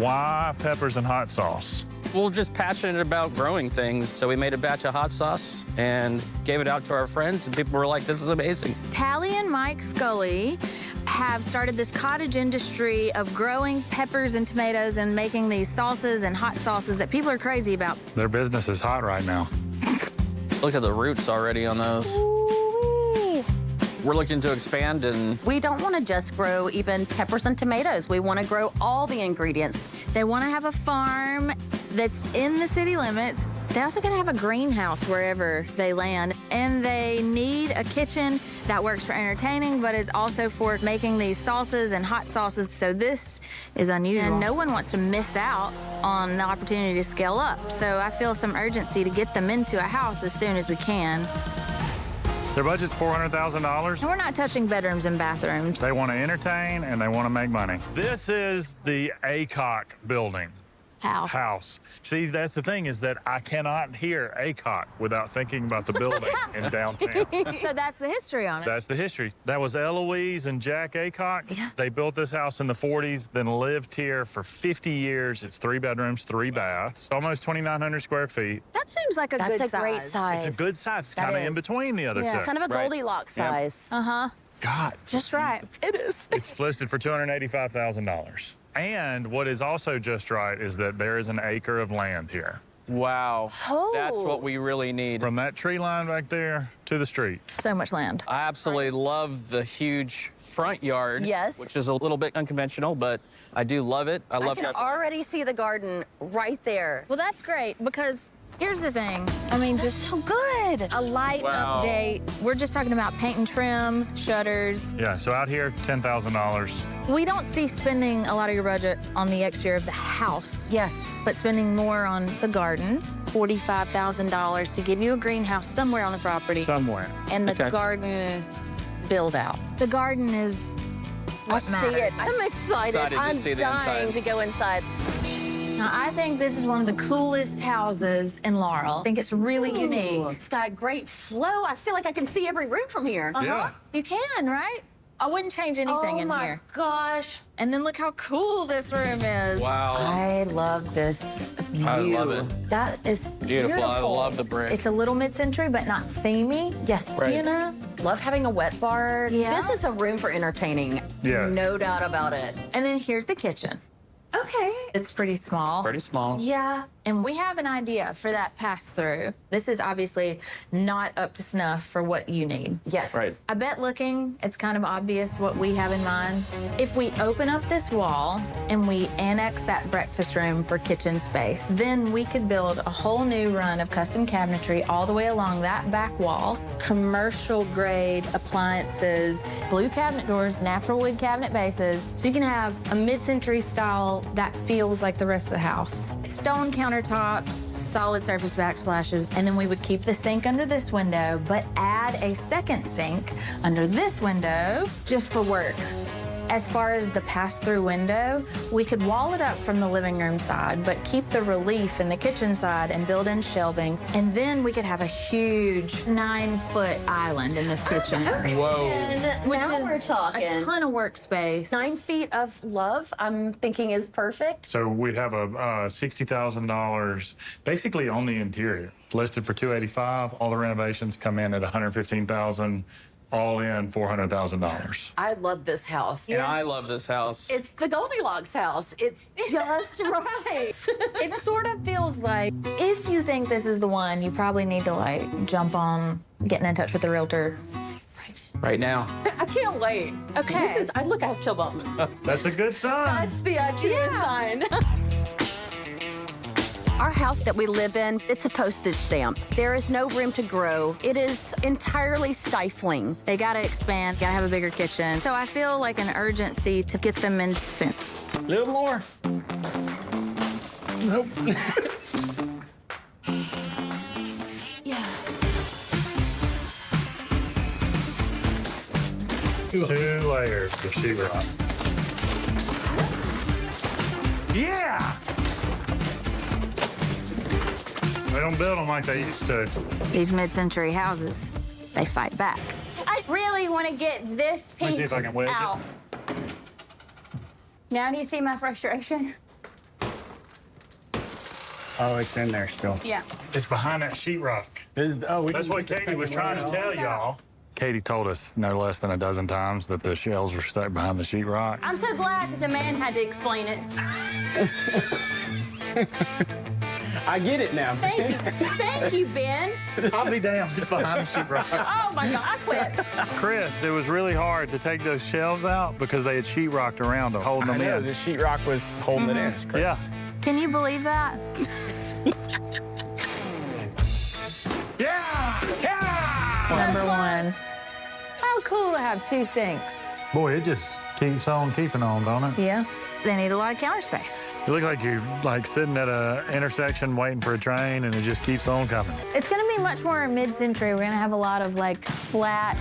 Why peppers and hot sauce? We're just passionate about growing things, so we made a batch of hot sauce and gave it out to our friends, and people were like, this is amazing. Tally and Mike Scully have started this cottage industry of growing peppers and tomatoes and making these sauces and hot sauces that people are crazy about. Their business is hot right now. Look at the roots already on those. Ooh-wee. We're looking to expand, and We don't want to just grow even peppers and tomatoes. We want to grow all the ingredients. They want to have a farm that's in the city limits. They also got to have a greenhouse wherever they land. And they need a kitchen that works for entertaining, but is also for making these sauces and hot sauces. So this is unusual. And no one wants to miss out on the opportunity to scale up. So I feel some urgency to get them into a house as soon as we can. Their budget's $400,000. And we're not touching bedrooms and bathrooms. They want to entertain and they want to make money. This is the ACOC building. House. See, that's the thing, is that I cannot hear ACOC without thinking about the building in downtown. So that's the history on it. That's the history. That was Eloise and Jack Aycock. Yeah. They built this house in the 40s, then lived here for 50 years. It's 3 bedrooms, 3 baths, almost 2,900 square feet. That seems like a That's good a size. great size. It's a good size. It's That kind of in is. between the other Yeah. two. It's kind of a Right. Goldilocks Yep. size. Uh-huh. God. Just right. It is. It's listed for $285,000. And what is also just right is that there is an acre of land here. wow, Oh. that's what we really need. From that tree line back there to the street. So much land. I absolutely love the huge front yard, Yes. which is a little bit unconventional, but I do love it. I I love can that. already see the garden right there. Well, that's great because here's the thing. I mean, just So good. a light Wow. update. We're just talking about paint and trim, shutters. Yeah, so out here, $10,000. We don't see spending a lot of your budget on the exterior of the house, Yes. but spending more on the gardens. $45,000 to give you a greenhouse somewhere on the property. Somewhere. And the Okay. garden build out. The garden is what I matters. see it. I'm excited. Excited to I'm see the dying inside. to go inside. Now, I think this is one of the coolest houses in Laurel. I think it's really Ooh, unique. It's got great flow. I feel like I can see every room from here. Yeah. You can, right? I wouldn't change anything Oh in my here. gosh. And then look how cool this room is. Wow, I love this view. I love it. That is beautiful. I love the brick. It's a little mid-century, but not themey. Yes. Right. You know? Love having a wet bar. Yeah. This is a room for entertaining. Yes. No doubt about it. And then here's the kitchen. Okay. It's pretty small. Pretty small. Yeah. And we have an idea for that pass-through. This is obviously not up to snuff for what you need. Yes. Right. I bet looking, it's kind of obvious what we have in mind. If we open up this wall and we annex that breakfast room for kitchen space, then we could build a whole new run of custom cabinetry all the way along that back wall, commercial grade appliances, blue cabinet doors, natural wood cabinet bases, so you can have a mid-century style that feels like the rest of the house. Stone countertops, solid surface backsplashes, and then we would keep the sink under this window, but add a second sink under this window just for work. As far as the pass-through window, we could wall it up from the living room side, but keep the relief in the kitchen side and build in shelving. And then we could have a huge 9-foot island in this kitchen. Whoa. And Which now is we're talking. a ton of workspace. 9 feet of love, I'm thinking is perfect. So we'd have a $60,000 basically on the interior, listed for $285,000. All the renovations come in at $115,000, all in $400,000. I love this house. And I love this house. It's the Goldilocks house. It's just right. It sort of feels like if you think this is the one, you probably need to like jump on getting in touch with the realtor. right now. I can't wait. Okay. This is, I look, I have chill bumps. That's a good sign. That's the truest sign. Our house that we live in, it's a postage stamp. There is no room to grow. It is entirely stifling. They gotta expand, gotta have a bigger kitchen. So I feel like an urgency to get them in soon. A little more. Nope. Yeah. 2 layers of sheetrock. Yeah! They don't build them like they used to. These mid-century houses, they fight back. I really want to get this Let me piece see if I can wedge it. out. Now do you see my frustration? Oh, it's in there still. Yeah. It's behind that sheetrock. That's what Katie was trying to tell y'all. Katie told us no less than a dozen times that the shells were stuck behind the sheetrock. I'm so glad that the man had to explain it. I get it now. Thank you. Thank you, Ben. I'll be damned. It's behind the sheetrock. Oh, my God. I quit. Chris, it was really hard to take those shelves out because they had sheetrocked around them, holding I them know, in. the sheetrock was holding it in. It's crazy. Yeah. Can you believe that? Yeah! Yeah! Number one. How cool to have 2 sinks. Boy, it just keeps on keeping on, don't it? Yeah. They need a lot of counter space. It looks like you're sitting at a intersection waiting for a train and it just keeps on coming. It's gonna be much more mid-century. We're gonna have a lot of flat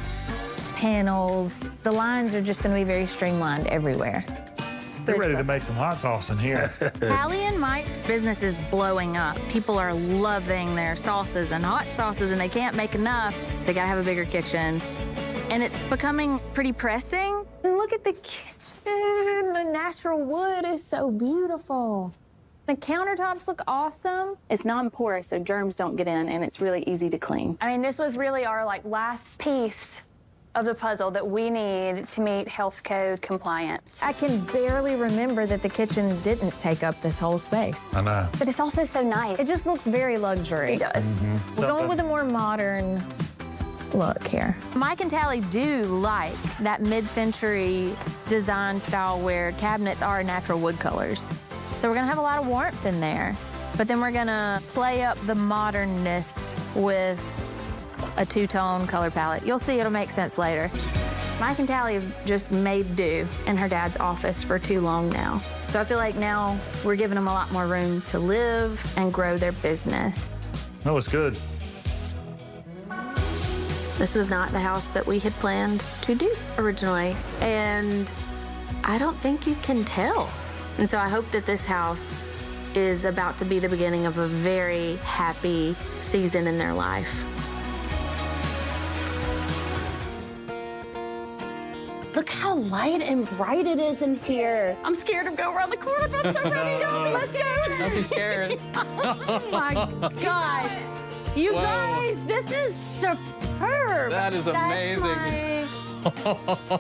panels. The lines are just gonna be very streamlined everywhere. They're ready to make some hot sauce in here. Hallie and Mike's business is blowing up. People are loving their sauces and hot sauces, and they can't make enough. They gotta have a bigger kitchen. And it's becoming pretty pressing. And look at the kitchen. The natural wood is so beautiful. The countertops look awesome. It's non-porous, so germs don't get in, and it's really easy to clean. I mean, this was really our last piece of the puzzle that we need to meet health code compliance. I can barely remember that the kitchen didn't take up this whole space. I know. But it's also so nice. It just looks very luxury. It does. We're going with a more modern look here. Mike and Tally do like that mid-century design style where cabinets are natural wood colors. So we're gonna have a lot of warmth in there, but then we're gonna play up the modernness with a 2-tone color palette. You'll see it'll make sense later. Mike and Tally have just made do in her dad's office for too long now. So I feel like now we're giving them a lot more room to live and grow their business. That was good. This was not the house that we had planned to do originally, and I don't think you can tell. And so I hope that this house is about to be the beginning of a very happy season in their life. Look how light and bright it is in here. I'm scared to go around the corner, but I'm so ready, Joey. Let's go. Don't be scared. Oh my gosh. You guys, this is superb. That is amazing.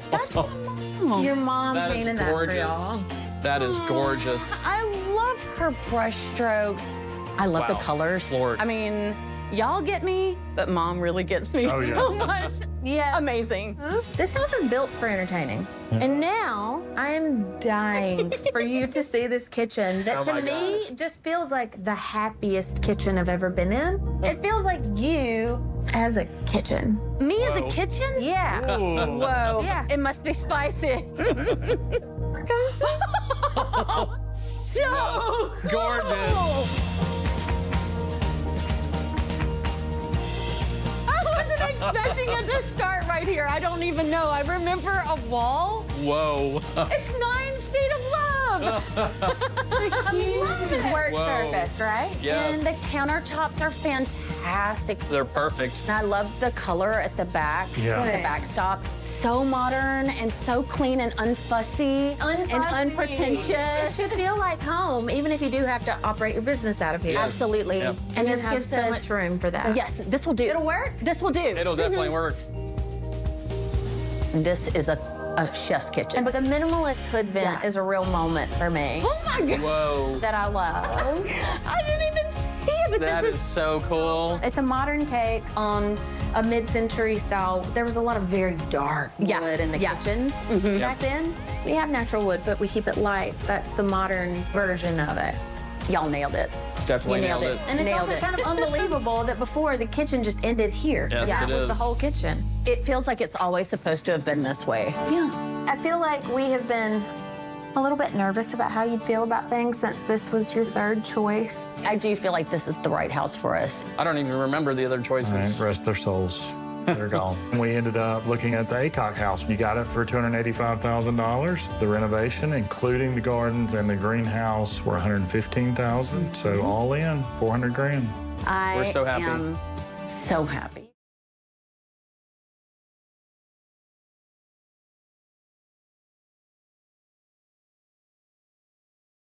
That's my mom. Your mom That is painted that for gorgeous. y'all. That is gorgeous. I love her brush strokes. I love the Wow. colors. Floored. I mean, y'all get me, but mom really gets me Oh, yeah. so much. Yes. Amazing. This house is built for entertaining. And now I am dying for you to see this kitchen that Oh to my me just feels like the happiest kitchen I've ever been in. It feels like you as a kitchen. Me as a Whoa. kitchen? Yeah. Whoa. Yeah. It must be spicy. So Gorgeous. cool. I wasn't expecting it to start right here. I don't even know. I remember a wall. Whoa. It's 9 feet of love. Huge work Whoa. surface, right? Yes. And the countertops are fantastic. They're perfect. And I love the color at the back, Yeah. the backstop. So modern and so clean and unfussy, and It unpretentious. should feel like home, even if you do have to operate your business out of here. Yes. Absolutely. Yep. And this you have gives so us much room for that. Yes, this will do. It'll work? This will do. It'll definitely work. This is a chef's kitchen. But the minimalist hood vent is a real moment for me Oh my God. Whoa. that I love. I didn't even see it, but That this is so cool. It's a modern take on a mid-century style. There was a lot of very dark Yeah, wood in the yeah. kitchens. Back then, we have natural wood, but we keep it light. That's the modern version of it. Y'all nailed it. Definitely You nailed nailed it. it. And it's Nailed also it. kind of unbelievable that before the kitchen just ended here. Yes, That it was is. the whole kitchen. It feels like it's always supposed to have been this way. Yeah. I feel like we have been a little bit nervous about how you'd feel about things since this was your third choice. I do feel like this is the right house for us. I don't even remember the other choices. All right, rest their souls. They're gone. We ended up looking at the ACOC house. You got it for $285,000. The renovation, including the gardens and the greenhouse, were $115,000. So all in, 400 grand. I We're so happy. am so happy.